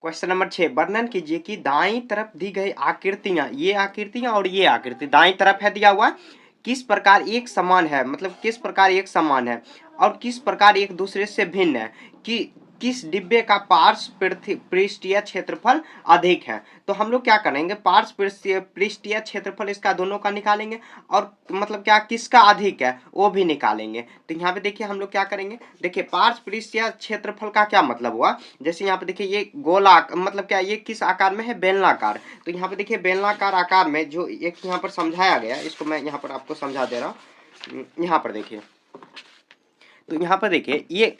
Question number 6, वर्णन कीजिए कि दाईं तरफ दी गई आकृतियां, ये आकृतियां और ये आकृति दाईं तरफ है दिया हुआ, किस प्रकार एक समान है, मतलब किस प्रकार एक समान है और किस प्रकार एक दूसरे से भिन्न है, कि किस डिब्बे का पार्श्व पृष्ठीय क्षेत्रफल अधिक है। तो हम लोग क्या करेंगे, पार्श्व पृष्ठीय क्षेत्रफल इसका दोनों का निकालेंगे और मतलब क्या किसका अधिक है वो भी निकालेंगे। तो यहाँ पे देखिए हम लोग क्या करेंगे, देखिए पार्श्व पृष्ठीय क्षेत्रफल का क्या मतलब हुआ, जैसे यहाँ पे देखिए ये गोला मतलब क्या ये किस आकार में है, बेलनाकार। तो यहाँ पे देखिए बेलनाकार आकार में जो एक यहाँ पर समझाया गया, इसको मैं यहाँ पर आपको समझा दे रहा हूँ। यहाँ पर देखिए, तो यहाँ पर देखिए ये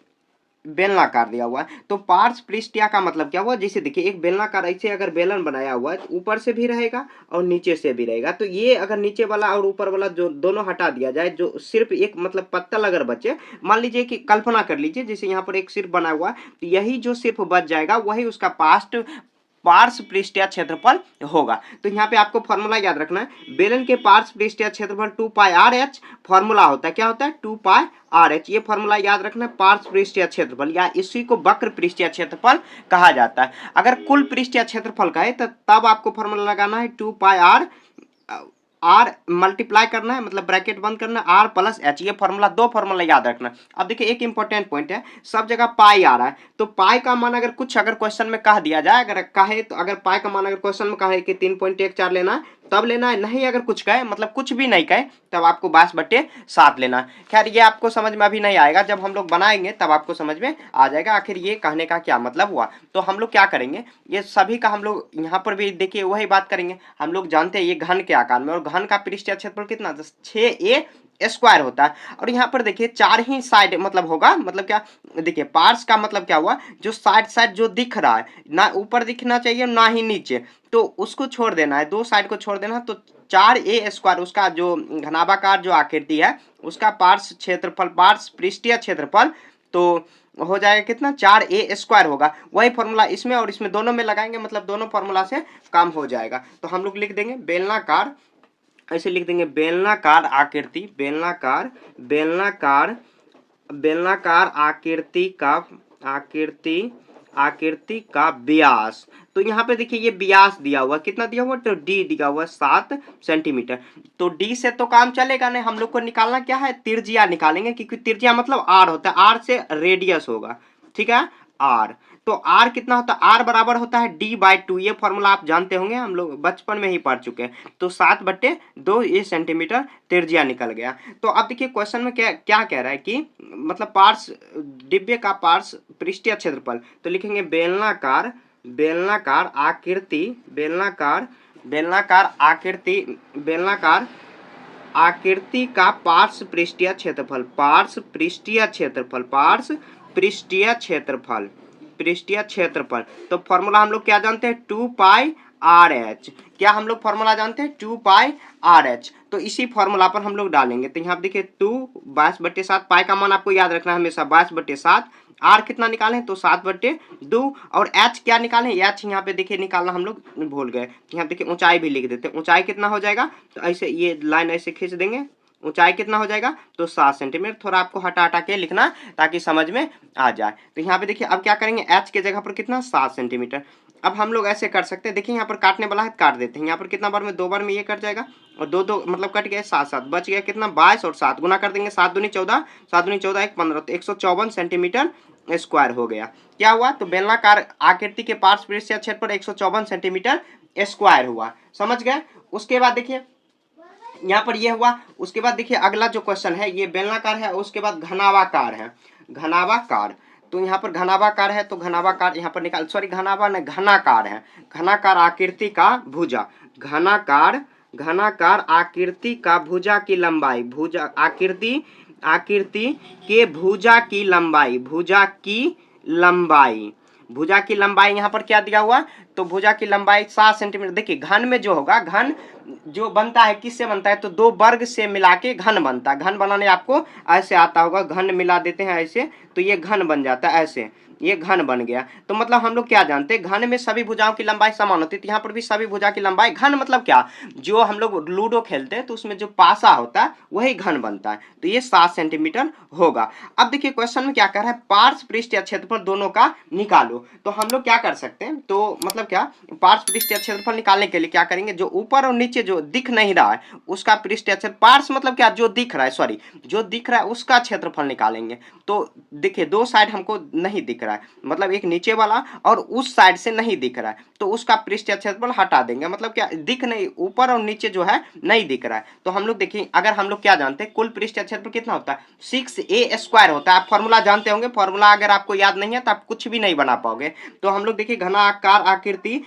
बेलनाकार दिया हुआ है, तो पार्श्व पृष्ठीय का मतलब क्या हुआ, जैसे देखिए एक बेलनाकार ऐसे अगर बेलन बनाया हुआ है तो ऊपर से भी रहेगा और नीचे से भी रहेगा। तो ये अगर नीचे वाला और ऊपर वाला जो दोनों हटा दिया जाए, जो सिर्फ एक मतलब पत्तल अगर बचे, मान लीजिए कि कल्पना कर लीजिए जैसे यहाँ पर एक सिर्फ बना हुआ है, तो यही जो सिर्फ बच जाएगा वही उसका पार्श्व पृष्ठीय क्षेत्रफल होगा। तो यहाँ पे आपको फॉर्मूला याद रखना है, बेलन के पार्श्व पृष्ठीय क्षेत्रफल 2 पाई आर एच फॉर्मूला होता है, क्या होता है 2 पाई आर एच, ये फॉर्मूला याद रखना है। पार्श्व पृष्ठीय क्षेत्रफल या इसी को वक्र पृष्ठीय क्षेत्रफल कहा जाता है। अगर कुल पृष्ठीय क्षेत्रफल का है तो तब आपको फॉर्मूला लगाना है 2 पाई आर मल्टीप्लाई करना है, मतलब ब्रैकेट बंद करना है, आर प्लस एच, ये फॉर्मूला दो फॉर्मूला याद रखना। अब देखिए एक इंपॉर्टेंट पॉइंट है, सब जगह पाई आ रहा है, तो पाई का मान अगर कुछ अगर क्वेश्चन में कह दिया जाए, अगर कहे तो अगर पाई का मान अगर क्वेश्चन में कहे कि 3.14 लेना है तब लेना है, नहीं अगर कुछ कहे मतलब कुछ भी नहीं कहे तब आपको 22/7 लेना है। खैर ये आपको समझ में अभी नहीं आएगा, जब हम लोग बनाएंगे तब आपको समझ में आ जाएगा आखिर ये कहने का क्या मतलब हुआ। तो हम लोग क्या करेंगे, ये सभी का हम लोग यहाँ पर भी देखिए वही बात करेंगे। हम लोग जानते हैं ये घन के आकार में, और घन का पृष्ठीय क्षेत्रफल कितना 6a स्क्वायर होता है, और यहाँ पर देखिए 4 ही साइड मतलब होगा, मतलब क्या देखिए पार्श्व का मतलब क्या हुआ, जो साइड साइड जो दिख रहा है ना ऊपर दिखना चाहिए ना ही नीचे, तो उसको छोड़ देना है, दो साइड को छोड़ देना है। तो 4a स्क्वायर उसका जो घनाभाकार जो आकृति है उसका पार्श्व क्षेत्रफल पार्श्व पृष्ठीय क्षेत्रफल तो हो जाएगा कितना 4a स्क्वायर होगा। वही फॉर्मूला इसमें और इसमें दोनों में लगाएंगे, मतलब दोनों फॉर्मूला से काम हो जाएगा। तो हम लोग लिख देंगे बेलनाकार, ऐसे लिख देंगे बेलनाकार आकृति, बेलनाकार आकृति का व्यास। तो यहाँ पे देखिए ये व्यास दिया हुआ, कितना दिया हुआ, तो डी दिया हुआ 7 सेंटीमीटर। तो डी से तो काम चलेगा नहीं, हम लोग को निकालना क्या है, त्रिज्या निकालेंगे, क्योंकि त्रिज्या मतलब आर होता है, आर से रेडियस होगा, ठीक है आर। तो आर कितना होता है, आर बराबर होता है d/2, ये फॉर्मूला आप जानते होंगे, हम लोग बचपन में ही पढ़ चुके हैं। तो 7/2 ये सेंटीमीटर त्रिज्या निकल गया। तो अब देखिए क्वेश्चन में क्या क्या कह रहा है कि मतलब पार्श्व डिब्बे का पार्श्व पृष्ठीय क्षेत्रफल, तो लिखेंगे बेलनाकार आकृति का पार्श्व पृष्ठीय क्षेत्रफल। तो फॉर्मूला हम लोग क्या जानते हैं, 2 पाई आर एच, क्या हम लोग फॉर्मूला जानते हैं 2 पाई आर एच। तो इसी फॉर्मूला पर हम लोग डालेंगे। तो यहाँ देखिए 2 22/7, पाई का मान आपको याद रखना है हमेशा 22/7, आर कितना निकाले तो 7/2, और एच क्या निकाले, एच यहाँ पे देखिए निकालना हम लोग भूल गए। यहाँ देखिए ऊंचाई भी लिख देते हैं, ऊंचाई कितना हो जाएगा, तो ऐसे ये लाइन ऐसे खींच देंगे, ऊंचाई कितना हो जाएगा तो 7 सेंटीमीटर। थोड़ा आपको हटा हटा के लिखना ताकि समझ में आ जाए। तो यहाँ पे देखिए अब क्या करेंगे, एच के जगह पर कितना 7 सेंटीमीटर। अब हम लोग ऐसे कर सकते हैं, देखिए यहाँ पर काटने वाला है काट देते हैं, यहाँ पर कितना बार में 2 बार में ये कट जाएगा, और 2 मतलब कट गया 7 बच गया कितना 22, और 7 गुना कर देंगे, 7 दूनी 14, 7 दूनी 14 1 15, तो 154 सेंटीमीटर स्क्वायर हो गया। क्या हुआ, तो बेलनाकार आकृति के पार्श्व पृष्ठीय क्षेत्रफल 154 सेंटीमीटर स्क्वायर हुआ, समझ गए। उसके बाद देखिए यहाँ पर ये हुआ। उसके बाद देखिए अगला जो क्वेश्चन है ये बेलनाकार है, उसके बाद घनाभाकार है, घनाभाकार। तो यहाँ पर घनाभाकार है, तो घनाभाकार यहाँ पर निकाल, सॉरी घनाभा नहीं घनाकार है, घनाकार आकृति का भुजा, घनाकार आकृति का भुजा की लंबाई, आकृति के भुजा की लंबाई यहाँ पर क्या दिया हुआ, तो भुजा की लंबाई 7 सेंटीमीटर। देखिए घन में जो होगा, घन जो बनता है किससे बनता है, तो 2 वर्ग से मिला के घन बनता है। घन बनाने आपको ऐसे आता होगा, घन मिला देते हैं ऐसे तो ये घन बन जाता है ऐसे, ये घन बन गया। तो मतलब हम लोग क्या जानते हैं, घन में सभी भुजाओं की लंबाई समान होती है। तो यहाँ पर भी सभी भुजा की लंबाई, घन मतलब क्या, जो हम लोग लूडो खेलते हैं तो उसमें जो पासा होता है वही घन बनता है। तो ये 7 सेंटीमीटर होगा। अब देखिए क्वेश्चन में क्या कर रहा है, पार्श्व पृष्ठ या क्षेत्रफल दोनों का निकालो। तो हम लोग क्या कर सकते हैं, तो मतलब क्या, पार्श्व पृष्ठ या क्षेत्रफल निकालने के लिए क्या करेंगे, जो ऊपर और नीचे जो दिख नहीं रहा है उसका पृष्ठ या क्षेत्र, पार्श्व मतलब क्या, जो दिख रहा है, सॉरी, जो दिख रहा है उसका क्षेत्रफल निकालेंगे। तो देखिए दो साइड हमको नहीं दिख रहा है, मतलब एक नीचे वाला और उस साइड से नहीं दिख रहा है, तो उसका पृष्ठ या क्षेत्रफल हटा देंगे। मतलब क्या, दिख नहीं, ऊपर और नीचे जो है नहीं दिख रहा है। तो हम लोग देखिए, अगर हम लोग क्या जानते हैं, कुल पृष्ठ या क्षेत्रफल कितना होता है, 6a² होता है। आप फॉर्मूला जानते होंगे, फॉर्मूला अगर आपको याद नहीं है तो आप कुछ भी नहीं बना पाओगे। तो हम लोग देखिए घनाकार आकृति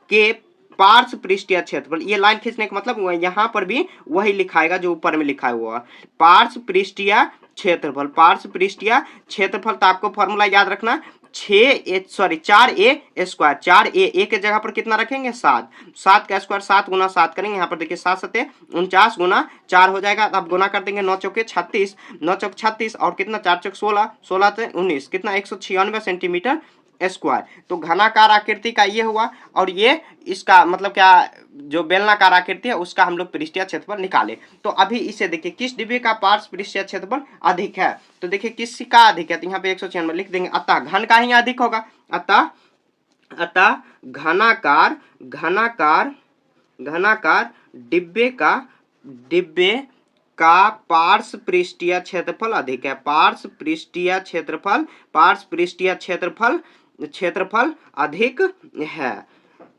के पार्श्व पृष्ठीय क्षेत्रफल, ये लाइन खींचने का मतलब यहाँ पर भी वही लिखाएगा जो ऊपर में लिखा हुआ, पार्श्व पृष्ठीय क्षेत्रफल, पार्श्व पृष्ठीय क्षेत्रफल। तो आपको फॉर्मूला याद रखना, 4a², 4a के जगह पर कितना रखेंगे, 7, 7 का स्क्वायर 7 गुना 7 करेंगे, यहाँ पर देखिए 7 7 49 गुना 4 हो जाएगा। अब गुना कर देंगे, 9 चौके 36, 9 चौक 36 और कितना 4 चौक 16, 16 से 19, कितना 196 सेंटीमीटर स्क्वायर। तो घनाकार आकृति का ये हुआ, और ये इसका मतलब क्या, जो बेलनाकार आकृति है उसका हम लोग पृष्ठीय क्षेत्रफल निकाले। तो अभी इसे देखिए, किस डिब्बे का पार्श्व पृष्ठीय क्षेत्रफल अधिक है, तो देखिए किसका अधिक है, तो यहाँ पे 196 लिख देंगे, अतः घन का ही अधिक होगा। अतः घनाकार डिब्बे का पार्श्व पृष्ठीय क्षेत्रफल अधिक है, पार्श्व पृष्ठीय क्षेत्रफल अधिक है।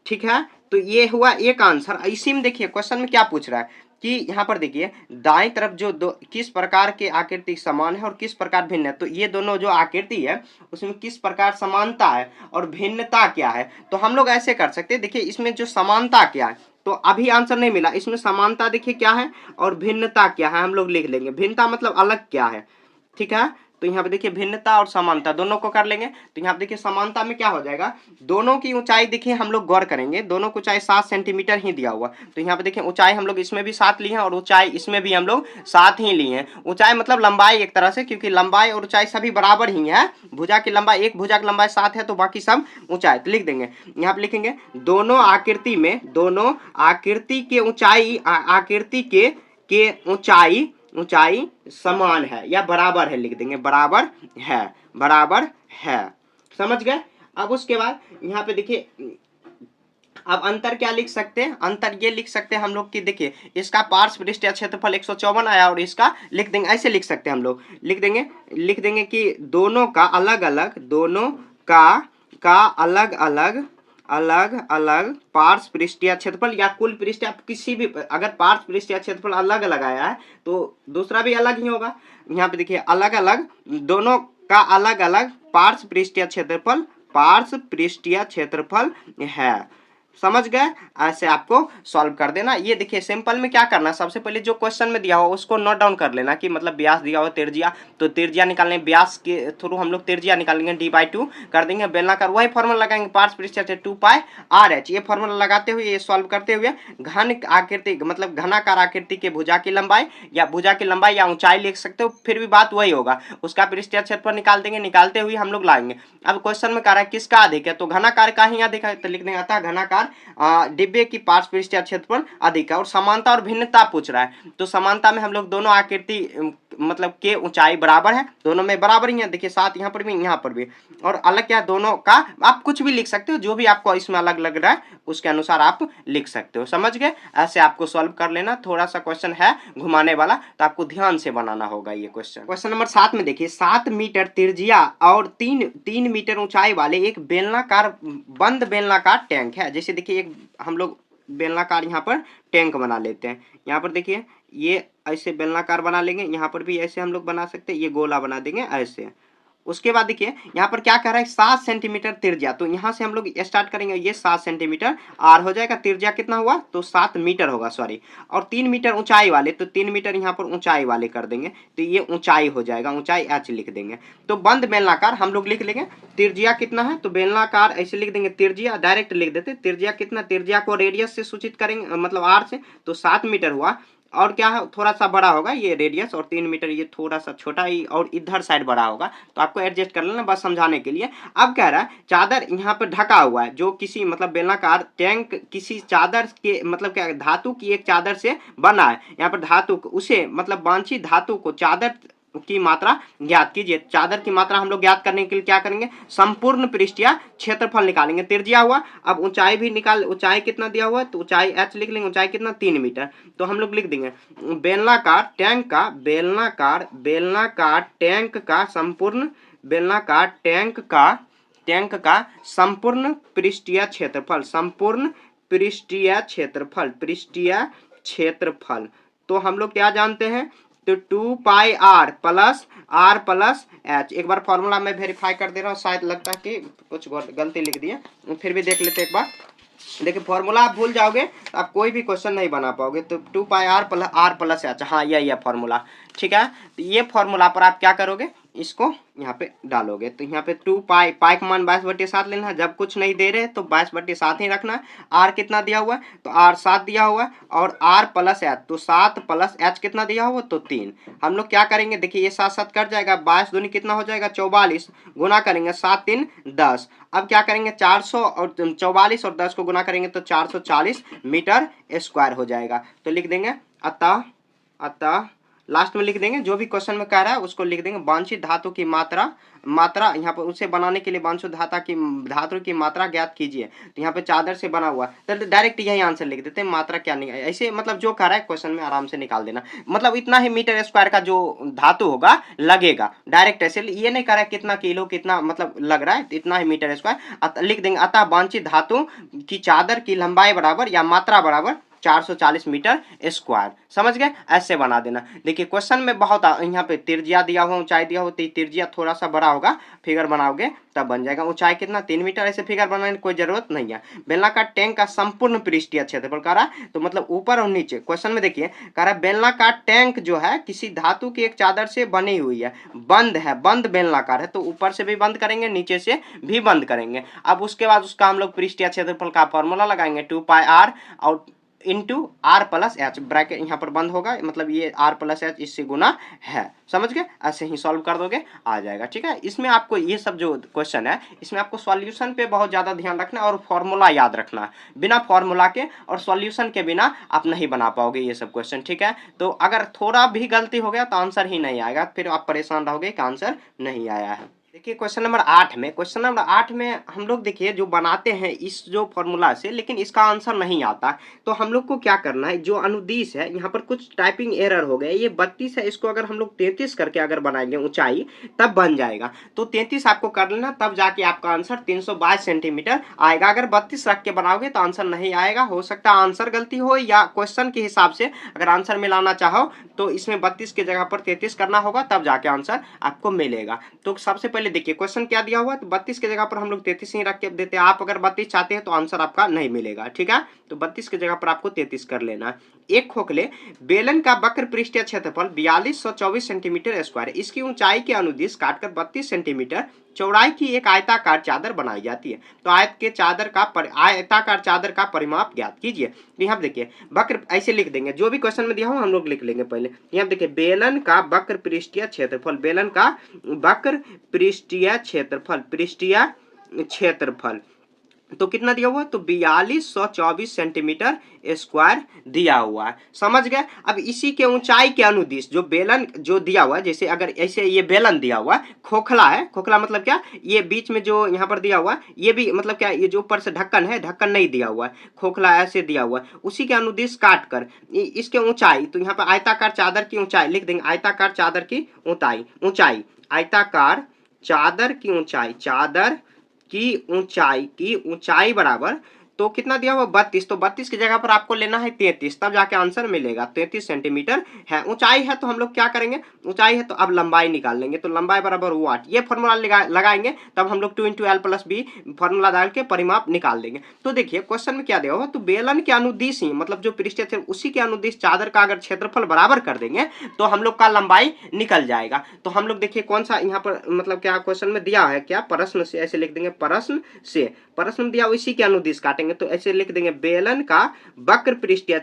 ठीक है, तो ये हुआ एक आंसर। इसी में देखिए क्वेश्चन में क्या पूछ रहा है कि यहाँ पर देखिए दाएं तरफ जो दो किस प्रकार के आकृति समान है और किस प्रकार भिन्न है। तो ये दोनों जो आकृति है उसमें किस प्रकार समानता है और भिन्नता क्या है। तो हम लोग ऐसे कर सकते हैं, देखिए इसमें जो समानता क्या है, तो अभी आंसर नहीं मिला, इसमें समानता देखिए क्या है और भिन्नता क्या है, हम लोग लिख लेंगे। भिन्नता मतलब अलग क्या है, ठीक है। तो यहाँ पे देखिए भिन्नता और समानता दोनों को कर लेंगे। तो यहाँ पे देखिए समानता में क्या हो जाएगा, दोनों की ऊंचाई देखिए हम लोग गौर करेंगे, दोनों की ऊंचाई 7 सेंटीमीटर ही दिया हुआ। तो यहाँ पे देखिए ऊंचाई हम लोग इसमें भी 7 लिए हैं और ऊंचाई इसमें भी हम लोग 7 ही लिए हैं। ऊंचाई मतलब लंबाई एक तरह से, क्योंकि लंबाई और ऊंचाई सभी बराबर ही है। भुजा की लंबाई, एक भुजा की लंबाई 7 है तो बाकी सब ऊंचाई। तो लिख देंगे, यहाँ पे लिखेंगे दोनों आकृति के ऊंचाई, आकृति के ऊंचाई समान है या बराबर है, लिख देंगे बराबर है। समझ गए। अब उसके बाद यहाँ पे देखिए, अब अंतर क्या लिख सकते हैं, अंतर ये लिख सकते हैं हम लोग कि देखिए इसका पार्श्व पृष्ठीय क्षेत्रफल 154 आया और इसका लिख देंगे, ऐसे लिख सकते हैं हम लोग, लिख देंगे कि दोनों का अलग अलग पार्श्व पृष्ठीय क्षेत्रफल या कुल पृष्ठीय, किसी भी, अगर पार्श्व पृष्ठीय क्षेत्रफल अलग अलग आया है तो दूसरा भी अलग ही होगा। यहाँ पे देखिए अलग अलग, दोनों का अलग अलग पार्श्व पृष्ठीय क्षेत्रफल है। समझ गए। ऐसे आपको सॉल्व कर देना। ये देखिए सिंपल में क्या करना, सबसे पहले जो क्वेश्चन में दिया हो उसको नोट डाउन कर लेना कि मतलब व्यास दिया हो त्रिज्या, तो त्रिज्या निकालने, व्यास के थ्रू हम लोग त्रिज्या निकालेंगे, d/2 कर देंगे। बेलनाकार वही फॉर्मूला लगाएंगे, पार्श्व पृष्ठीय 2πr/h। ये फॉर्मूला लगाते हुए, ये सॉल्व करते हुए घन आकृति मतलब घनाकार आकृति के भुजा की लंबाई या ऊंचाई लिख सकते हो, फिर भी बात वही होगा, उसका पृष्ठीय क्षेत्रफल निकाल देंगे, निकालते हुए हम लोग लाएंगे। अब क्वेश्चन में कह रहा है किसका अधिक है, तो घनाकार का ही अधिक है, तो लिख देंगे अतः घनाकार डिब्बे की पार्श्व पृष्ठीय क्षेत्रफल अधिक है। और समानता और भिन्नता पूछ रहा है, तो समानता में हम लोग दोनों आकृति मतलब के ऊंचाई बराबर है, दोनों में बराबर ही है। देखिए 7 यहाँ पर भी, यहाँ पर भी। और अलग क्या, दोनों का आप कुछ भी लिख सकते हो, जो भी आपको इसमें अलग लग रहा है उसके अनुसार आप लिख सकते हो। समझ गए। ऐसे आपको सॉल्व कर लेना। थोड़ा सा क्वेश्चन है घुमाने वाला, तो आपको ध्यान से बनाना होगा ये क्वेश्चन नंबर 7 में देखिए 7 मीटर त्रिज्या और 3 मीटर ऊंचाई वाले एक बंद बेलनाकार टैंक है। जैसे देखिए एक हम लोग बेलनाकार यहाँ पर टैंक बना लेते हैं। यहाँ पर देखिए ये ऐसे बेलनाकार बना लेंगे, यहाँ पर भी ऐसे हम लोग बना सकते हैं, ये गोला बना देंगे ऐसे। उसके बाद देखिए यहाँ पर क्या कर रहा है, 7 सेंटीमीटर त्रिज्या, तो यहाँ से हम लोग स्टार्ट करेंगे, ये 7 सेंटीमीटर आर हो जाएगा, त्रिज्या कितना हुआ तो 7 मीटर होगा, सॉरी। और 3 मीटर ऊंचाई वाले, तो 3 मीटर यहाँ पर ऊंचाई वाले कर देंगे, तो ये ऊंचाई हो जाएगा, ऊंचाई h लिख देंगे। तो बंद बेलनाकार हम लोग लिख लेंगे, त्रिज्या कितना है, तो बेलनाकार ऐसे लिख देंगे, त्रिज्या डायरेक्ट लिख देते, त्रिज्या कितना, त्रिज्या को रेडियस से सूचित करेंगे मतलब r से, तो 7 मीटर हुआ। और क्या है, थोड़ा सा बड़ा होगा ये रेडियस, और 3 मीटर ये थोड़ा सा छोटा ही, और इधर साइड बड़ा होगा, तो आपको एडजस्ट कर लेना बस समझाने के लिए। अब कह रहा है चादर यहाँ पे ढका हुआ है, जो किसी मतलब बेलनाकार टैंक किसी चादर के मतलब क्या धातु की एक चादर से बना है। यहाँ पर धातु उसे मतलब वांछित धातु को चादर की मात्रा ज्ञात कीजिए। चादर की मात्रा हम लोग ज्ञात करने के लिए क्या करेंगे, संपूर्ण पृष्ठीय क्षेत्रफल निकालेंगे। त्रिज्या हुआ, अब ऊंचाई भी निकाल, ऊंचाई कितना दिया हुआ है तो ऊंचाई h लिख लेंगे, ऊंचाई कितना 3 मीटर, तो हम लोग लिख देंगे बेलनाकार टैंक का बेलनाकार टैंक का संपूर्ण बेलनाकार टैंक का संपूर्ण पृष्ठीय क्षेत्रफल, संपूर्ण पृष्ठीय क्षेत्रफल। तो हम लोग क्या जानते हैं, तो 2 पाई आर प्लस एच। एक बार फॉर्मूला मैं वेरीफाई कर दे रहा हूँ, शायद लगता है कि कुछ गलती लिख दिए, फिर भी देख लेते एक बार। देखिए फॉर्मूला आप भूल जाओगे तो आप कोई भी क्वेश्चन नहीं बना पाओगे। तो 2 पाई आर प्लस एच, हाँ यही है फॉर्मूला, ठीक है। तो ये फॉर्मूला पर आप क्या करोगे, इसको यहाँ पे डालोगे, तो यहाँ पे 2 पाई का मान 22/7 लेना है। जब कुछ नहीं दे रहे तो 22/7 ही रखना है। आर कितना दिया हुआ है, तो आर 7 दिया हुआ है, और आर प्लस एच, तो 7 प्लस एच कितना दिया हुआ, तो 3। हम लोग क्या करेंगे, देखिए ये 7 7 कट जाएगा, 22 दूनी कितना हो जाएगा 44, गुना करेंगे 7 3 10। अब क्या करेंगे 400 और 44 और 10 को गुना करेंगे तो 440 मीटर स्क्वायर हो जाएगा। तो लिख देंगे अतः लास्ट में लिख देंगे जो भी क्वेश्चन में कह रहा है उसको लिख देंगे, वांछित धातु की मात्रा यहाँ पर उसे बनाने के लिए वांछित धातु की मात्रा ज्ञात कीजिए। तो यहाँ पे चादर से बना हुआ, तो डायरेक्ट यही आंसर लिख देते हैं, मात्रा क्या नहीं, ऐसे मतलब जो कह रहा है क्वेश्चन में आराम से निकाल देना। मतलब इतना ही मीटर स्क्वायर का जो धातु होगा लगेगा, डायरेक्ट ऐसे ये नहीं कह रहा है कितना किलो कितना मतलब लग रहा है, इतना ही मीटर स्क्वायर लिख देंगे। अतः वांछित धातु की चादर की लंबाई बराबर या मात्रा बराबर 440 मीटर स्क्वायर। समझ गए, ऐसे बना देना। देखिए क्वेश्चन में बहुत यहाँ पे त्रिज्या दिया हुआ, ऊंचाई दिया हुआ, तो त्रिज्या थोड़ा सा बड़ा होगा, फिगर बनाओगे तब बन जाएगा। ऊंचाई कितना 3 मीटर, ऐसे फिगर बनाने की कोई जरूरत नहीं है। बेलनाकार टैंक का संपूर्ण पृष्ठीय क्षेत्रफल कह रहा है, तो मतलब ऊपर और नीचे क्वेश्चन में देखिए कह रहा है बेलनाकार टैंक जो है किसी धातु की एक चादर से बनी हुई है, बंद बेलनाकार है, तो ऊपर से भी बंद करेंगे नीचे से भी बंद करेंगे। अब उसके बाद उसका हम लोग पृष्ठीय क्षेत्रफल का फॉर्मूला लगाएंगे 2 पाई आर और into R plus H, bracket यहाँ पर बंद होगा, मतलब ये आर प्लस एच इससे गुना है। समझ गए, ऐसे ही सॉल्व कर दोगे आ जाएगा, ठीक है। इसमें आपको ये सब जो क्वेश्चन है इसमें आपको सॉल्यूशन पे बहुत ज़्यादा ध्यान रखना और फॉर्मूला याद रखना। बिना फॉर्मूला के और सॉल्यूशन के बिना आप नहीं बना पाओगे ये सब क्वेश्चन, ठीक है। तो अगर थोड़ा भी गलती हो गया तो आंसर ही नहीं आएगा, फिर आप परेशान रहोगे कि आंसर नहीं आया है। देखिए क्वेश्चन नंबर 8 में हम लोग देखिए जो बनाते हैं इस जो फॉर्मूला से, लेकिन इसका आंसर नहीं आता। तो हम लोग को क्या करना है, जो अनुदिश है यहाँ पर कुछ टाइपिंग एरर हो गया, ये 32 है, इसको अगर हम लोग 33 करके अगर बनाएंगे ऊंचाई तब बन जाएगा। तो 33 आपको कर लेना, तब जाके आपका आंसर 322 सेंटीमीटर आएगा। अगर 32 रख के बनाओगे तो आंसर नहीं आएगा। हो सकता है आंसर गलती हो या क्वेश्चन के हिसाब से अगर आंसर मिलाना चाहो तो इसमें 32 की जगह पर 33 करना होगा, तब जाके आंसर आपको मिलेगा। तो सबसे पहले देखिए क्वेश्चन क्या दिया हुआ है, तो 32 की जगह पर हम लोग 33 ही रख के देते हैं। आप अगर 32 चाहते हैं तो आंसर आपका नहीं मिलेगा, ठीक है। तो 32 की जगह पर आपको 33 कर लेना है। एक खोखले बेलन का वक्र पृष्ठीय क्षेत्रफल 4224 सेंटीमीटर स्क्वायर, इसकी ऊंचाई के अनुदिश काटकर 32 सेंटीमीटर चौड़ाई की एक आयताकार चादर बनाई जाती है। तो आयताकार चादर का परिमाप ज्ञात कीजिए। तो यहाँ देखिए वक्र ऐसे लिख देंगे, जो भी क्वेश्चन में दिया हो हम लोग लिख लेंगे पहले। यहाँ देखिए बेलन का वक्र पृष्ठीय क्षेत्रफल, बेलन का वक्र पृष्ठीय क्षेत्रफल तो कितना दिया हुआ है, तो 4224 सेंटीमीटर स्क्वायर दिया हुआ है। समझ गए। अब इसी के ऊंचाई के अनुदिश जो बेलन जो दिया हुआ है, जैसे अगर ऐसे ये बेलन दिया हुआ है, खोखला है, खोखला मतलब क्या, ये बीच में जो यहाँ पर दिया हुआ है ये भी मतलब क्या, ये जो ऊपर से ढक्कन है, ढक्कन नहीं दिया हुआ है, खोखला ऐसे दिया हुआ है, उसी के अनुदिश काट कर इसके ऊंचाई, तो यहाँ पर आयताकार चादर की ऊंचाई लिख देंगे, आयताकार चादर की ऊंचाई, आयताकार चादर की ऊंचाई बराबर, तो कितना दिया हुआ 32, तो 32 की जगह पर आपको लेना है 33, तब जाके आंसर मिलेगा। 33 सेंटीमीटर है ऊंचाई है, तो हम लोग क्या करेंगे, ऊंचाई है तो अब लंबाई निकाल लेंगे, तो लंबाई बराबर वाट, ये फॉर्मूला लगाएंगे तब हम लोग 2 × L + B फॉर्मूला डाल के परिमाप निकाल देंगे। तो देखिए क्वेश्चन में क्या दिया हुआ, तो बेलन के अनुदिश ही मतलब जो पृष्ठीय थे उसी के अनुदिश चादर का अगर क्षेत्रफल बराबर कर देंगे तो हम लोग का लंबाई निकल जाएगा। तो हम लोग देखिए कौन सा यहाँ पर मतलब क्या क्वेश्चन में दिया है, क्या प्रश्न से ऐसे लिख देंगे, प्रश्न दिया इसी के अनुदिश काटेंगे, देंगे तो ऐसे लिख देंगे बेलन का वक्र पृष्ठीय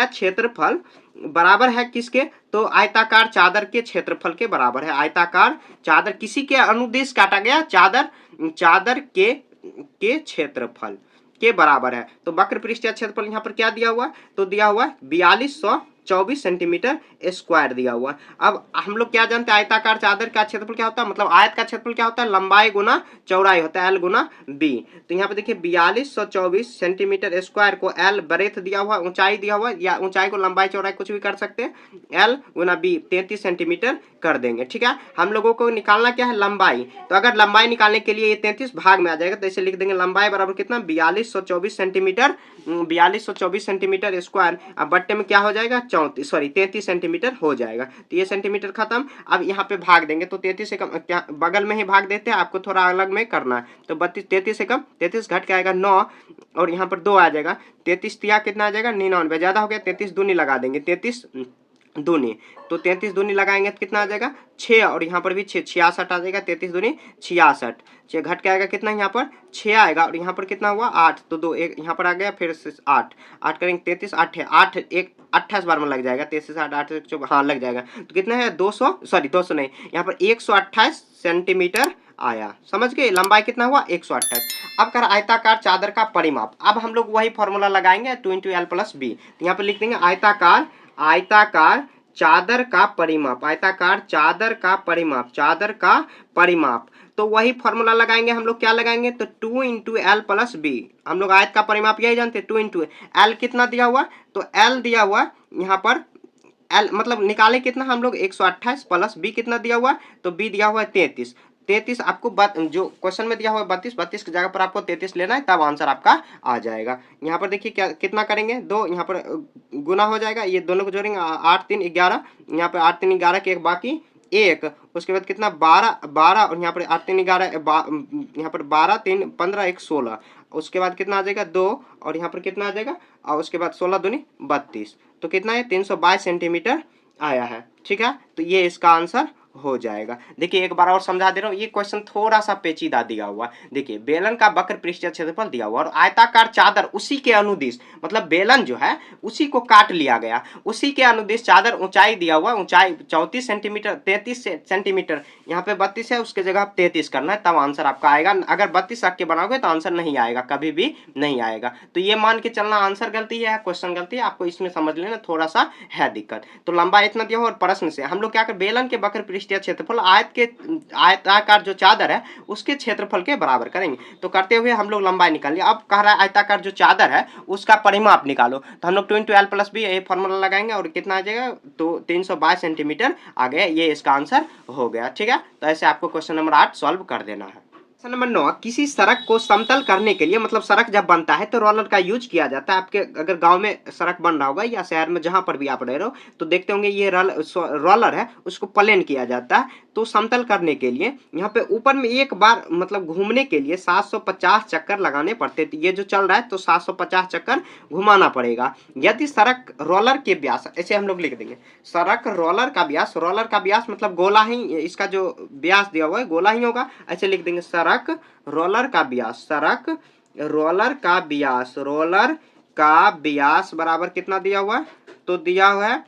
क्षेत्रफल बराबर है किसके, तो आयताकार चादर के क्षेत्रफल के बराबर है। आयताकार चादर किसी के अनुदिश काटा गया चादर के क्षेत्रफल के बराबर है। तो वक्र पृष्ठीय क्षेत्रफल यहाँ पर क्या दिया हुआ, तो दिया हुआ 4224 सेंटीमीटर स्क्वायर दिया हुआ। अब हम लोग क्या जानते हैं आयताकार चादर का क्षेत्रफल क्या होता है, मतलब आयत का क्षेत्रफल क्या होता है, लंबाई गुना चौड़ाई होता है, एल गुना बी। तो यहाँ पे देखिए 4224 सेंटीमीटर स्क्वायर को एल ब्रेथ दिया हुआ, ऊंचाई दिया हुआ, या ऊंचाई को लंबाई चौड़ाई कुछ भी कर सकते हैं, एल गुना बी 33 सेंटीमीटर कर देंगे। ठीक है, हम लोगों को निकालना क्या है, लंबाई। तो अगर लंबाई निकालने के लिए ये 33 भाग में आ जाएगा तो ऐसे लिख देंगे लंबाई बराबर कितना 4224 सेंटीमीटर 4224 सेंटीमीटर स्क्वायर। अब बट्टे में क्या हो जाएगा 33 सेंटीमीटर हो जाएगा। तो ये सेंटीमीटर खत्म। अब यहाँ पे भाग देंगे तो 33 से कम क्या बगल में ही भाग देते हैं, आपको थोड़ा अलग में करना है। तो 33 से कम 33 घट के आएगा 9 और यहाँ पर 2 आ जाएगा। 33 तिया कितना आ जाएगा 99, ज्यादा हो गया 33 दूनी लगा देंगे, 33 दूनी, तो 33 दूनी लगाएंगे तो कितना आ जाएगा 6 और यहाँ पर भी 6 66 आ जाएगा, 33 दूनी 66, 6 घट के आएगा कितना यहाँ पर 6 आएगा और यहाँ पर कितना हुआ 8, तो 2 एक यहाँ पर आ गया, फिर से 8 करेंगे 33 8 है 8 एक 28 बार में लग जाएगा, 33 8 8 हाँ लग जाएगा। तो कितना है 200 नहीं, यहाँ पर 128 सेंटीमीटर आया। समझ गए, लंबाई कितना हुआ 128। अब कर आयताकार चादर का परिमाप। अब हम लोग वही फॉर्मूला लगाएंगे 2 × L + B। तो यहाँ पर लिख देंगे आयताकार चादर का परिमाप, आयताकार चादर का परिमाप। तो वही फॉर्मूला लगाएंगे हम लोग, क्या लगाएंगे तो 2 × L + B। हम लोग आयत का परिमाप यही जानते हैं 2 × L कितना दिया हुआ, तो L दिया हुआ यहाँ पर L मतलब निकाले कितना हम लोग 128 प्लस B कितना दिया हुआ, तो B दिया हुआ है 33 आपको जो क्वेश्चन में दिया हुआ है 32 की जगह पर आपको 33 लेना है, तब आंसर आपका आ जाएगा। यहाँ पर देखिए क्या कितना करेंगे 2, यहाँ पर गुना हो जाएगा, ये दोनों को जोड़ेंगे 8 3 11, यहाँ पे 8 3 11 के एक बाकी 1, उसके बाद कितना 12 और यहाँ पर 8 3 11 यहाँ पर 12 3 15 1 16, उसके बाद कितना आ जाएगा 2 और यहाँ पर कितना आ जाएगा और उसके बाद 16 दूनी 32, तो कितना है 322 सेंटीमीटर आया है। ठीक है, तो ये इसका आंसर हो जाएगा। देखिए एक बार और समझा दे रहा हूँ, ये क्वेश्चन थोड़ा सा पेचीदा दिया हुआ। देखिए बेलन का वक्र पृष्ठीय क्षेत्रफल दिया हुआ और आयताकार चादर उसी के अनुदिश, मतलब बेलन जो है उसी को काट लिया गया, उसी के अनुदिश चादर ऊंचाई दिया हुआ, ऊंचाई 34 सेंटीमीटर 33 सेंटीमीटर, यहाँ पे 32 है उसके जगह 33 करना है, तब आंसर आपका आएगा। अगर 32 रख के बनाओगे तो आंसर नहीं आएगा, कभी भी नहीं आएगा। तो ये मान के चलना आंसर गलती है, क्वेश्चन गलती है, आपको इसमें समझ लेना थोड़ा सा है दिक्कत। तो लंबा इतना दिया हुआ और प्रश्न से हम लोग क्या कर बेलन के वक्र पृष्ठीय क्षेत्रफल आयताकार जो चादर है उसके क्षेत्रफल के बराबर करेंगे। तो करते हुए हम लोग लंबाई निकाल लिया। अब कह रहा है आयताकार जो चादर है उसका परिमाप निकालो, तो हम लोग 2 × L + B ये फॉर्मूला लगाएंगे और कितना आ जाएगा, तो 322 सेंटीमीटर आ गया, ये इसका आंसर हो गया। ठीक है, तो ऐसे आपको क्वेश्चन नंबर 8 सॉल्व कर देना है। क्वेश्चन नंबर 9, किसी सड़क को समतल करने के लिए, मतलब सड़क जब बनता है तो रोलर का यूज किया जाता है। आपके अगर गांव में सड़क बन रहा होगा या शहर में जहां पर भी आप रह रहे हो तो देखते होंगे ये रोलर है, उसको प्लेन किया जाता है। तो समतल करने के लिए यहाँ पे ऊपर में एक बार मतलब घूमने के लिए 750 चक्कर लगाने पड़ते थे। ये जो चल रहा है तो 750 चक्कर घुमाना पड़ेगा। यदि सड़क रोलर के व्यास, ऐसे हम लोग लिख देंगे सड़क रोलर का व्यास मतलब गोला ही, इसका जो व्यास दिया हुआ है गोला ही होगा, ऐसे लिख देंगे सड़क रोलर का व्यास बराबर कितना दिया हुआ है, तो दिया हुआ है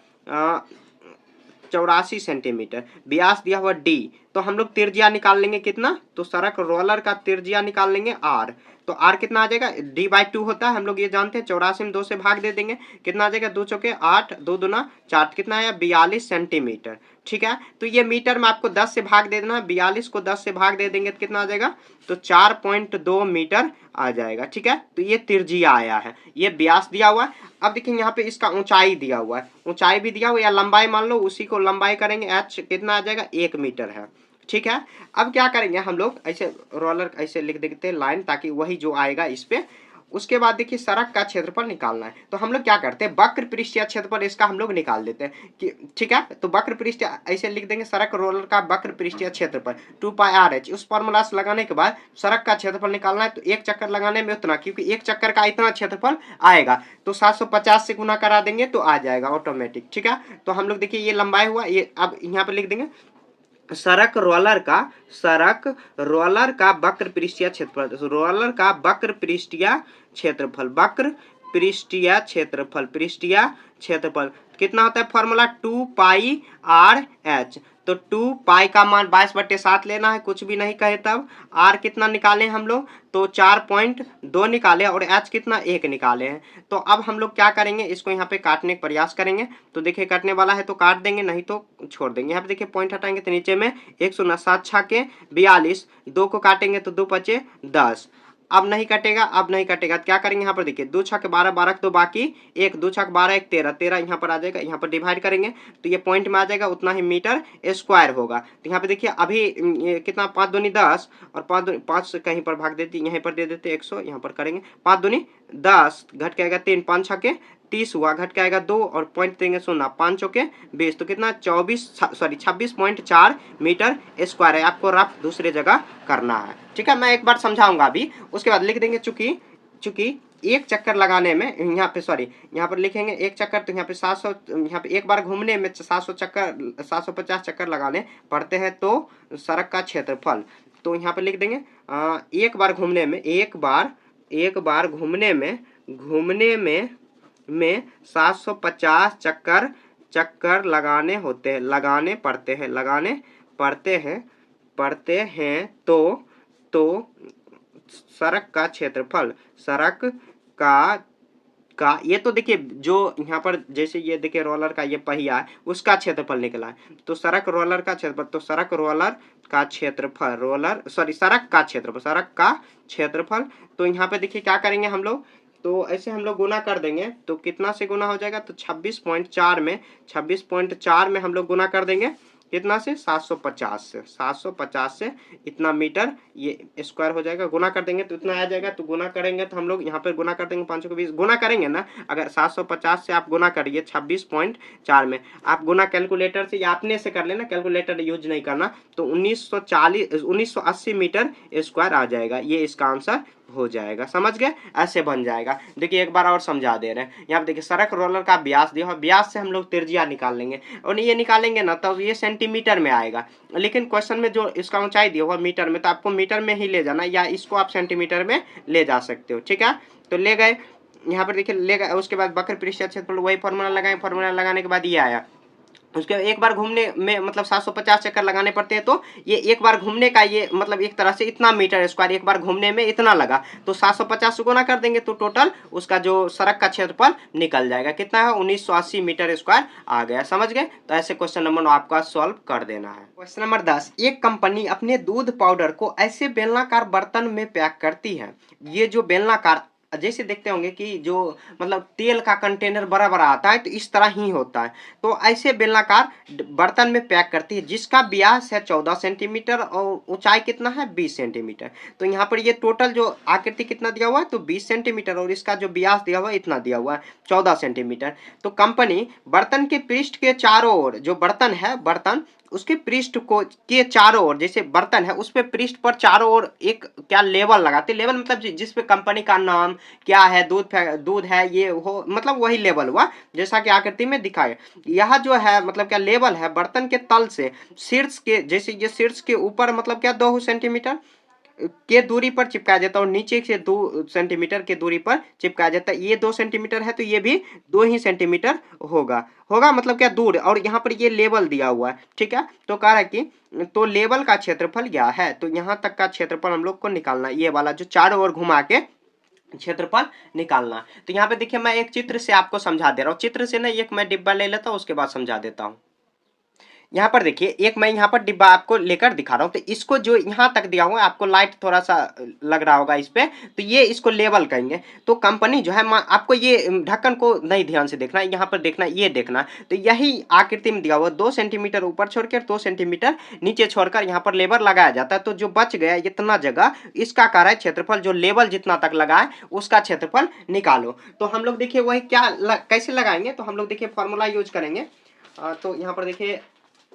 84 सेंटीमीटर, व्यास दिया हुआ D। तो हम लोग त्रिज्या निकाल लेंगे कितना, तो सड़क रोलर का त्रिज्या निकाल लेंगे R। तो R कितना आ जाएगा, D/2 होता है, हम लोग ये जानते हैं। 84 में 2 से भाग दे देंगे, कितना आ जाएगा 2 चौके 8 2 दूना 4, कितना आया 42 सेंटीमीटर। ठीक है, तो ये मीटर में आपको 10 से भाग दे देना है, 42 को 10 से भाग दे देंगे तो कितना आ जाएगा, तो 4.2 मीटर आ जाएगा। ठीक है, तो ये त्रिज्या आया है, ये व्यास दिया हुआ है। अब देखिए यहाँ पे इसका ऊंचाई दिया हुआ है, ऊंचाई भी दिया हुआ है, या लंबाई मान लो, उसी को लंबाई करेंगे h, कितना आ जाएगा 1 मीटर है। ठीक है, अब क्या करेंगे हम लोग, ऐसे रोलर ऐसे लिख देते हैं लाइन, ताकि वही जो आएगा इस पे। उसके बाद देखिए सड़क का क्षेत्रफल निकालना है, तो हम लोग क्या करते हैं वक्र पृष्ठीय क्षेत्रफल इसका हम लोग निकाल देते हैं कि ठीक है। तो वक्र पृष्ठीय ऐसे लिख देंगे सड़क रोलर का वक्र पृष्ठीय क्षेत्रफल 2πr/h। उस फॉर्मूला से लगाने के बाद सड़क का क्षेत्रफल निकालना है, तो एक चक्कर लगाने में उतना, क्योंकि एक चक्कर का इतना क्षेत्रफल आएगा, तो 750 से गुना करा देंगे तो आ जाएगा ऑटोमेटिक। ठीक है, तो हम लोग देखिए ये लंबाई हुआ, ये अब यहाँ पे लिख देंगे सड़क रोलर का वक्र पृष्ठीय क्षेत्रफल, रोलर का वक्र पृष्ठीय क्षेत्रफल, पृष्ठीय क्षेत्रफल कितना होता है? Formula 2πr/h। तो 2 का मान 22/7 लेना है, कुछ भी नहीं कहे तब। r कितना निकाले हम लोग? तो 4.2 निकाले, और h कितना? 1 निकाले हैं। तो अब हम लोग क्या करेंगे, इसको यहाँ पे काटने का प्रयास करेंगे। तो देखिए कटने वाला है तो काट देंगे, नहीं तो छोड़ देंगे। यहाँ पे देखिए पॉइंट हटाएंगे तो नीचे में 1 7 6 के 42, 2 को काटेंगे तो 2 5 10। अब नहीं कटेगा, तो क्या करेंगे? यहाँ पर देखिए 2 6 12, 12 तो बाकी 1, 2 6 12 1 13, 13 यहाँ पर आ जाएगा। यहाँ पर डिवाइड करेंगे तो ये पॉइंट में आ जाएगा, उतना ही मीटर स्क्वायर होगा। तो यहाँ पे देखिए अभी ये कितना? 5 दूनी 10, और 5 कहीं पर भाग देती, यहीं पर दे देते 100, यहाँ पर करेंगे 5 दूनी 10, घट के आएगा 3, 5 6 के 30 हुआ, घट के आएगा 2, और पॉइंट देंगे 0, 5 चौके 20, तो कितना? 26.4 मीटर स्क्वायर है। आपको रफ दूसरे जगह करना है, ठीक है? मैं एक बार समझाऊंगा अभी, उसके बाद लिख देंगे चूंकि एक चक्कर लगाने में, यहाँ पे सॉरी, यहाँ पर लिखेंगे एक चक्कर, तो यहाँ पे 700, यहाँ पे एक बार घूमने में 750 चक्कर लगाने पड़ते हैं। तो सड़क का क्षेत्रफल, तो यहाँ पे लिख देंगे एक बार घूमने में 750 चक्कर लगाने पड़ते हैं। तो सड़क का क्षेत्रफल, का ये तो देखिए जो यहाँ पर जैसे ये देखिए रोलर का ये पहिया है, उसका क्षेत्रफल निकला है। तो सड़क रोलर का क्षेत्रफल, तो सड़क का क्षेत्रफल, तो यहाँ पे देखिए क्या करेंगे हम लोग? तो ऐसे हम लोग गुना कर देंगे, तो कितना से गुना हो जाएगा? तो 26.4 में हम लोग गुना कर देंगे, कितना से? 750 से इतना मीटर ये स्क्वायर हो जाएगा। गुना कर देंगे तो इतना आ जाएगा। तो गुना करेंगे तो हम लोग यहाँ पर गुना कर देंगे, 5 को 20 गुना करेंगे ना। अगर 750 से आप गुना करिए 26.4 में, आप गुना कैलकुलेटर से या अपने से कर लेना, कैलकुलेटर यूज नहीं करना। तो 1980 मीटर स्क्वायर आ जाएगा। ये इसका आंसर हो जाएगा, समझ गए? ऐसे बन जाएगा। देखिए एक बार और समझा दे रहे हैं। यहाँ पे देखिए सड़क रोलर का व्यास दिया है, व्यास से हम लोग त्रिज्या निकाल लेंगे, और ये निकालेंगे ना तब ये सेंटीमीटर में आएगा। लेकिन क्वेश्चन में जो इसका ऊंचाई दिया हुआ मीटर में, तो आपको मीटर में ही ले जाना, या इसको आप सेंटीमीटर में ले जा सकते हो, ठीक है? तो ले गए, यहाँ पर देखिए ले गए। उसके बाद वक्र पृष्ठीय क्षेत्रफल, वही फॉर्मूला लगाए, फॉर्मूला लगाने के बाद ये आया। उसके एक बार घूमने में मतलब 750 चक्कर लगाने पड़ते हैं। तो ये एक बार घूमने का ये मतलब एक तरह से इतना मीटर स्क्वायर एक बार घूमने में इतना लगा। तो 750 से गुना कर देंगे तो टोटल उसका जो सड़क का क्षेत्रफल निकल जाएगा। कितना है? 1980 मीटर स्क्वायर आ गया, समझ गए? तो ऐसे क्वेश्चन नंबर 9 आपका सॉल्व कर देना है। क्वेश्चन नंबर 10, एक कंपनी अपने दूध पाउडर को ऐसे बेलनाकार बर्तन में पैक करती है। ये जो बेलनाकार, जैसे देखते होंगे कि जो मतलब तेल का कंटेनर बड़ा बड़ा आता है, तो इस तरह ही होता है। तो ऐसे बेलनाकार बर्तन में पैक करती है, जिसका व्यास है 14 सेंटीमीटर और ऊंचाई कितना है? 20 सेंटीमीटर। तो यहाँ पर ये टोटल जो आकृति कितना दिया हुआ है? तो 20 सेंटीमीटर, और इसका जो व्यास दिया हुआ है इतना दिया हुआ है 14 सेंटीमीटर। तो कंपनी बर्तन के पृष्ठ के चारों ओर, जो बर्तन है, बर्तन उसके पृष्ठ को के चारों ओर, जैसे बर्तन है उस पे पृष्ठ पर चारों ओर एक क्या लेबल लगाते, लेबल मतलब जिस पे कंपनी का नाम क्या है, दूध है, ये हो मतलब वही लेबल हुआ, जैसा कि आकृति में दिखाए। यह जो है मतलब क्या लेबल है, बर्तन के तल से शीर्ष के, जैसे ये शीर्ष के ऊपर मतलब क्या 2 सेंटीमीटर के दूरी पर चिपकाया जाता है, और नीचे से 2 सेंटीमीटर के दूरी पर चिपकाया जाता है। ये 2 सेंटीमीटर है तो ये भी 2 ही सेंटीमीटर होगा मतलब क्या दूर, और यहाँ पर ये लेवल दिया हुआ है, ठीक है? तो कह रहा है कि तो लेवल का क्षेत्रफल क्या है? तो यहाँ तक का क्षेत्रफल हम लोग को निकालना, ये वाला जो चारों ओर घुमा के क्षेत्रफल निकालना। तो यहाँ पे देखिए मैं एक चित्र से आपको समझा दे रहा हूँ। चित्र से ना एक मैं डिब्बा ले लेता हूँ, उसके बाद समझा देता हूँ। यहाँ पर देखिए एक मैं यहाँ पर डिब्बा आपको लेकर दिखा रहा हूँ। तो इसको जो यहाँ तक दिया हुआ है, आपको लाइट थोड़ा सा लग रहा होगा इस पे, तो ये इसको लेवल कहेंगे। तो कंपनी जो है, आपको ये ढक्कन को नहीं ध्यान से देखना, यहाँ पर देखना, ये देखना। तो यही आकृति में दिया हुआ 2 सेंटीमीटर ऊपर छोड़कर 2 सेंटीमीटर नीचे छोड़कर यहाँ पर लेबर लगाया जाता है। तो जो बच गया इतना जगह, इसका कार्य है क्षेत्रफल, जो लेवल जितना तक लगा है उसका क्षेत्रफल निकालो। तो हम लोग देखिए वही क्या कैसे लगाएंगे, तो हम लोग देखिए फॉर्मूला यूज करेंगे। तो यहाँ पर देखिए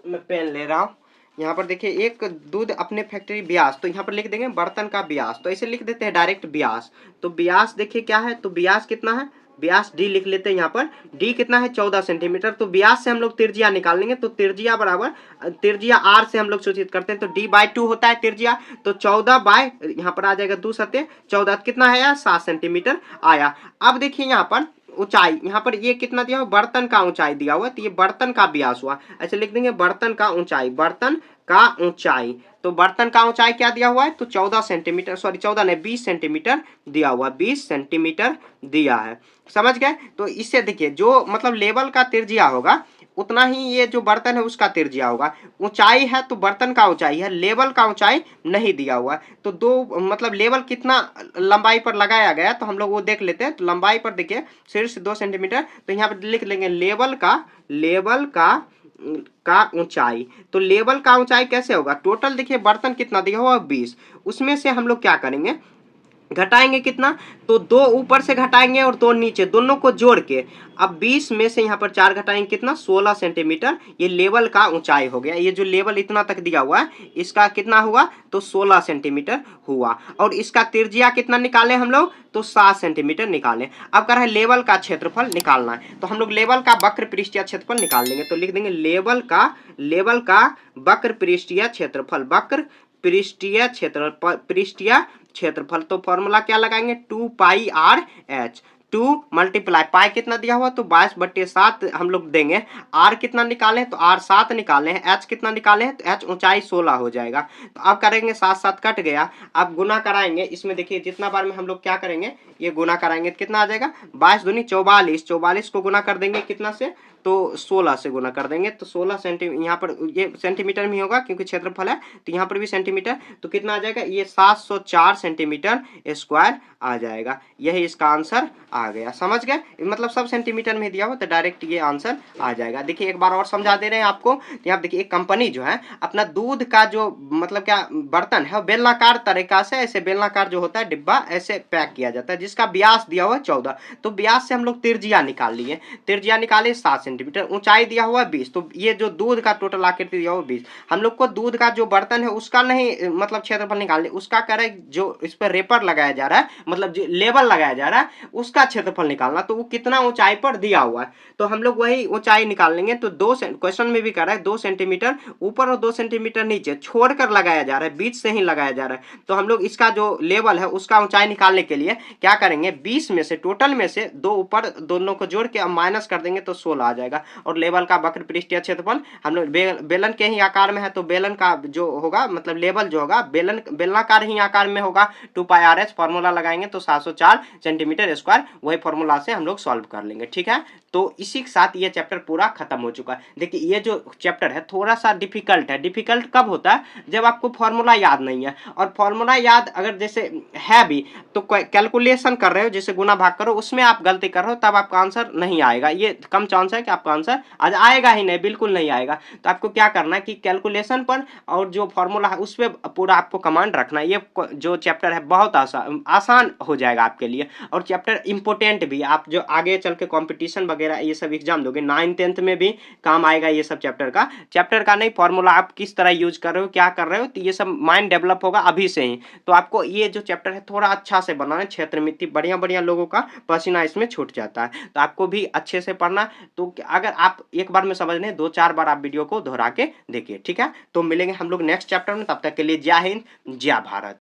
मैं पेन ले रहा हूँ। यहाँ पर देखिए एक दूध अपने फैक्ट्री व्यास, तो यहाँ पर लिख देंगे बर्तन का व्यास, तो ऐसे लिख देते हैं डायरेक्ट व्यास। तो व्यास देखिए क्या है, तो व्यास कितना है? व्यास डी लिख लेते हैं यहाँ पर। डी कितना है 14 सेंटीमीटर। तो व्यास से हम लोग त्रिज्या निकाल लेंगे, तो त्रिज्या बराबर त्रिज्या आर से हम लोग सूचित करते हैं, तो डी बाई 2 होता है त्रिज्या। तो 14 बाय यहाँ पर आ जाएगा 2 सत्य 14, कितना है यार 7 सेंटीमीटर आया। अब देखिए यहाँ पर ऊंचाई, यहाँ पर ये कितना दिया हुआ, बर्तन का ऊंचाई दिया हुआ, तो ये बर्तन का व्यास हुआ। अच्छा लिख देंगे बर्तन का ऊंचाई, बर्तन का ऊंचाई। तो बर्तन का ऊंचाई क्या दिया हुआ है, तो 14 सेंटीमीटर, सॉरी 14 नहीं 20 सेंटीमीटर दिया हुआ, 20 सेंटीमीटर दिया है। समझ गए। तो इससे देखिए जो मतलब लेवल का त्रिज्या होगा उतना ही ये जो बर्तन है उसका त्रिज्या होगा। ऊंचाई है तो बर्तन का ऊंचाई है, लेवल का ऊंचाई नहीं दिया हुआ है। तो दो मतलब लेवल कितना लंबाई पर लगाया गया तो हम लोग वो देख लेते हैं। तो लंबाई पर देखिए शीर्ष 2 सेंटीमीटर, तो यहाँ पर लिख लेंगे लेवल का ऊंचाई। तो लेवल का ऊंचाई कैसे होगा, टोटल देखिए बर्तन कितना दिया हुआ 20, उसमें से हम लोग क्या करेंगे घटाएंगे कितना, तो 2 ऊपर से घटाएंगे और 2 नीचे, दोनों को जोड़ के। अब 20 में से यहाँ पर 4 घटाएंगे कितना 16 सेंटीमीटर, ये लेवल का ऊंचाई हो गया। ये जो लेवल इतना तक दिया हुआ है इसका कितना हुआ, तो 16 सेंटीमीटर हुआ। और इसका त्रिज्या कितना निकाले हम लोग, तो 7 सेंटीमीटर निकाले। अब कर है लेवल का क्षेत्रफल निकालना है, तो हम लोग लेवल का वक्र पृष्ठीय क्षेत्रफल निकाल लेंगे। तो लिख देंगे लेवल का वक्र पृष्ठीय क्षेत्रफल, वक्र पृष्ठीय क्षेत्रफल। तो फॉर्मूला क्या लगाएंगे 2 pi R H, 2 multiply pi कितना दिया हुआ तो 22/7 हम लोग देंगे। आर कितना निकाले तो आर 7 निकाले हैं, एच कितना निकाले हैं तो एच ऊंचाई 16 हो जाएगा। तो अब करेंगे 7 7 कट गया, अब गुना कराएंगे इसमें। देखिए जितना बार में हम लोग क्या करेंगे ये गुना कराएंगे तो कितना आ जाएगा 22 दूनी 44, 44 को गुना कर देंगे कितना से, तो 16 से गुना कर देंगे। तो 16 सेंटीमीटर, यहाँ पर ये सेंटीमीटर में होगा क्योंकि क्षेत्रफल है, तो यहाँ पर भी सेंटीमीटर, तो कितना आ जाएगा ये 704 सेंटीमीटर स्क्वायर आ जाएगा। यही इसका आंसर आ गया। समझ गए, मतलब सब सेंटीमीटर में दिया हो तो डायरेक्ट ये आंसर आ जाएगा। देखिए एक बार और समझा दे रहे हैं आपको। तो यहाँ देखिए एक कंपनी जो है अपना दूध का जो मतलब क्या बर्तन है बेलनाकार तरीका से, ऐसे बेलनाकार जो होता है डिब्बा ऐसे पैक किया जाता है, जिसका व्यास दिया हुआ है 14। तो व्यास से हम लोग त्रिज्या निकाल लिए, त्रिज्या निकाले 7 सेंटीमीटर, ऊंचाई दिया हुआ 20। तो ये जो दूध का टोटल आकृति दिया हुआ 20, हम लोग को दूध का जो बर्तन है उसका नहीं मतलब क्षेत्रफल निकालने, उसका कह रहा है जो इस पर रेपर लगाया जा रहा है, मतलब जो लेवल लगाया जा रहा है उसका क्षेत्रफल निकालना। तो वो कितना ऊंचाई पर दिया हुआ है, तो हम लोग वही ऊंचाई निकाल लेंगे। तो क्वेश्चन में भी कह रहा है 2 सेंटीमीटर ऊपर और 2 सेंटीमीटर नीचे छोड़कर लगाया जा रहा है, बीच से ही लगाया जा रहा है। तो हम लोग इसका जो लेवल है उसका ऊंचाई निकालने के लिए क्या करेंगे 20 में से टोटल में से 2 ऊपर दोनों को जोड़ के अब माइनस कर देंगे तो 16 आ जाएगा। और लेवल का वक्र पृष्ठीय क्षेत्रफल हम लोग बेलन के ही आकार में है, तो बेलन का जो होगा मतलब लेवल जो होगा बेलनाकार ही आकार में होगा। 2 पाई आर एच फॉर्मूला लगाएंगे तो 704 सेंटीमीटर स्क्वायर, वही फॉर्मूला से हम लोग सॉल्व कर लेंगे। ठीक है, तो इसी के साथ ये चैप्टर पूरा खत्म हो चुका है। देखिए ये जो चैप्टर है थोड़ा सा डिफिकल्ट है। डिफिकल्ट कब होता है, जब आपको फॉर्मूला याद नहीं है, और फॉर्मूला याद अगर जैसे है भी तो कैलकुलेशन कर रहे हो, जैसे गुना भाग करो उसमें आप गलती कर रहे हो, तब आपका आंसर नहीं आएगा। ये कम चांस है कि आपका आंसर आज आएगा ही नहीं, बिल्कुल नहीं आएगा। तो आपको क्या करना है कि कैलकुलेशन पर और जो फॉर्मूला है उस पर पूरा आपको कमांड रखना है। ये जो चैप्टर है बहुत आसान हो जाएगा आपके लिए, और चैप्टर इंपॉर्टेंट भी। आप जो आगे चल के कॉम्पिटिशन वगैरह ये सब एग्जाम दोगे 9th 10th में भी काम आएगा ये सब चैप्टर का नहीं, फॉर्मूला आप किस तरह यूज कर रहे हो क्या कर रहे हो, तो ये सब माइंड डेवलप होगा अभी से ही। तो आपको ये जो चैप्टर है थोड़ा अच्छा से बनाना है, क्षेत्र मिति बढ़िया लोगों का पसीना इसमें छूट जाता है, तो आपको भी अच्छे से पढ़ना। तो अगर आप एक बार में समझ लें 2-4 बार आप वीडियो को दोहरा के देखिए। ठीक है, तो मिलेंगे हम लोग नेक्स्ट चैप्टर में, तब तक के लिए जय हिंद जय भारत।